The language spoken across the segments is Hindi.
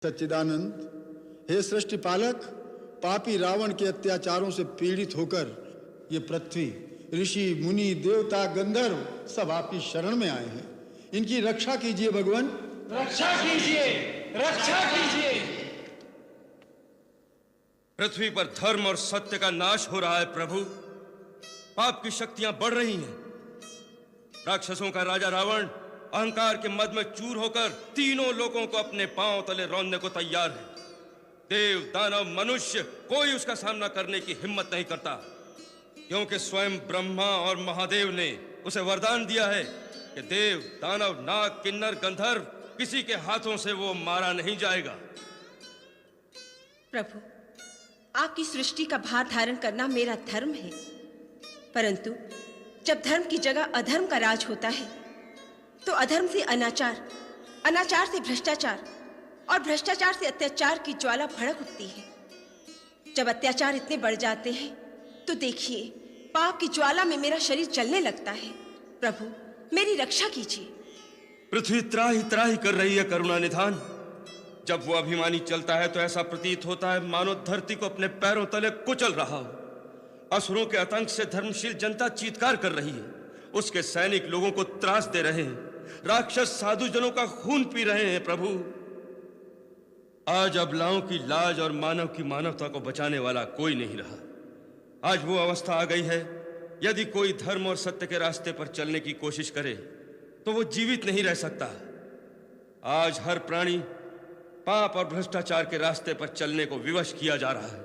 सच्चिदानंद, हे सृष्टि पालक, पापी रावण के अत्याचारों से पीड़ित होकर ये पृथ्वी, ऋषि, मुनि, देवता, गंधर्व सब आपकी शरण में आए हैं। इनकी रक्षा कीजिए भगवान, रक्षा कीजिए, रक्षा कीजिए। पृथ्वी पर धर्म और सत्य का नाश हो रहा है प्रभु। पाप की शक्तियां बढ़ रही हैं। राक्षसों का राजा रावण अहंकार के मद में चूर होकर तीनों लोगों को अपने पांव तले रौंदने को तैयार है। देव, दानव, मनुष्य कोई उसका सामना करने की हिम्मत नहीं करता, क्योंकि स्वयं ब्रह्मा और महादेव ने उसे वरदान दिया है कि देव, दानव, नाग, किन्नर, गंधर्व किसी के हाथों से वो मारा नहीं जाएगा। प्रभु, आपकी सृष्टि का भार धारण करना मेरा धर्म है, परंतु जब धर्म की जगह अधर्म का राज होता है तो अधर्म से अनाचार, अनाचार से भ्रष्टाचार और भ्रष्टाचार से अत्याचार की ज्वाला भड़क उठती है। जब अत्याचार इतने बढ़ जाते हैं तो देखिए, पाप की ज्वाला में मेरा शरीर जलने लगता है। प्रभु, मेरी रक्षा कीजिए। पृथ्वी त्राही त्राही कर रही है करुणा निधान। जब वो अभिमानी चलता है तो ऐसा प्रतीत होता है मानो धरती को अपने पैरों तले कुचल रहा हो। असुरों के आतंक से धर्मशील जनता चीत्कार कर रही है। उसके सैनिक लोगों को त्रास दे रहे हैं। राक्षस साधुजनों का खून पी रहे हैं। प्रभु, आज अबलाओं की लाज और मानव की मानवता को बचाने वाला कोई नहीं रहा। आज वो अवस्था आ गई है, यदि कोई धर्म और सत्य के रास्ते पर चलने की कोशिश करे तो वो जीवित नहीं रह सकता। आज हर प्राणी पाप और भ्रष्टाचार के रास्ते पर चलने को विवश किया जा रहा है।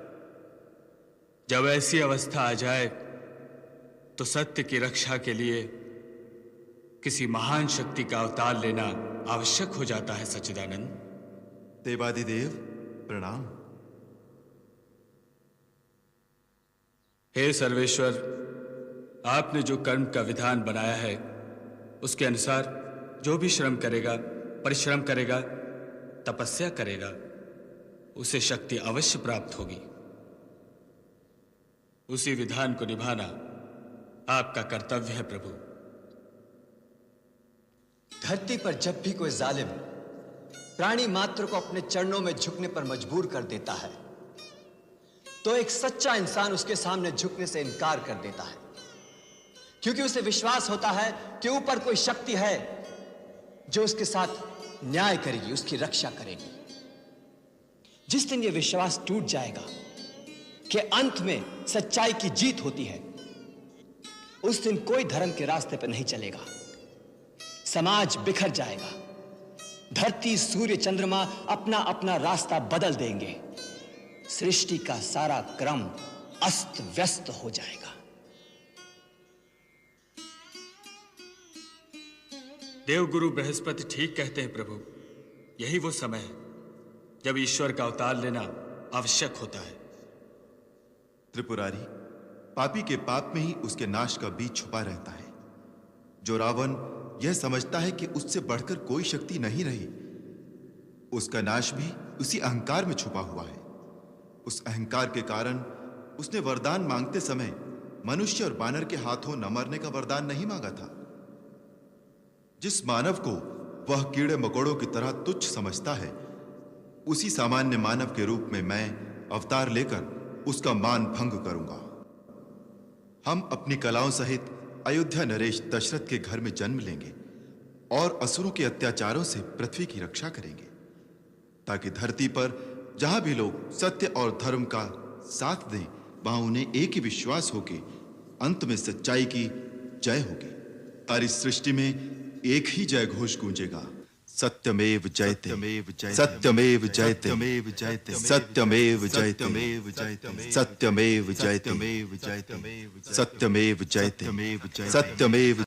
जब ऐसी अवस्था आ जाए तो सत्य की रक्षा के लिए किसी महान शक्ति का अवतार लेना आवश्यक हो जाता है। सच्चिदानंद। देवादिदेव प्रणाम। हे सर्वेश्वर, आपने जो कर्म का विधान बनाया है उसके अनुसार जो भी श्रम करेगा, परिश्रम करेगा, तपस्या करेगा, उसे शक्ति अवश्य प्राप्त होगी। उसी विधान को निभाना आपका कर्तव्य है प्रभु। धरती पर जब भी कोई जालिम प्राणी मात्र को अपने चरणों में झुकने पर मजबूर कर देता है तो एक सच्चा इंसान उसके सामने झुकने से इनकार कर देता है, क्योंकि उसे विश्वास होता है कि ऊपर कोई शक्ति है जो उसके साथ न्याय करेगी, उसकी रक्षा करेगी। जिस दिन यह विश्वास टूट जाएगा कि अंत में सच्चाई की जीत होती है, उस दिन कोई धर्म के रास्ते पर नहीं चलेगा। समाज बिखर जाएगा। धरती, सूर्य, चंद्रमा अपना अपना रास्ता बदल देंगे। सृष्टि का सारा क्रम अस्त व्यस्त हो जाएगा। देवगुरु बृहस्पति ठीक कहते हैं प्रभु। यही वो समय है जब ईश्वर का अवतार लेना आवश्यक होता है। त्रिपुरारी, पापी के पाप में ही उसके नाश का बीज छुपा रहता है। जो रावण यह समझता है कि उससे बढ़कर कोई शक्ति नहीं रही, उसका नाश भी उसी अहंकार में छुपा हुआ है। उस अहंकार के कारण उसने वरदान मांगते समय मनुष्य और बानर के हाथों न मरने का वरदान नहीं मांगा था। जिस मानव को वह कीड़े मकोड़ों की तरह तुच्छ समझता है, उसी सामान्य मानव के रूप में मैं अवतार लेकर उसका मान भंग करूंगा। हम अपनी कलाओं सहित अयोध्या नरेश दशरथ के घर में जन्म लेंगे और असुरों के अत्याचारों से पृथ्वी की रक्षा करेंगे, ताकि धरती पर जहां भी लोग सत्य और धर्म का साथ दें, वहां उन्हें एक ही विश्वास हो कि अंत में सच्चाई की जय होगी। सारी सृष्टि में एक ही जय घोष गूंजेगा, सत्यमेव जयते, सत्यमेव जयते, सत्यमेव जयते, सत्यमेव जयते, सत्यमेव जयते, सत्यमेव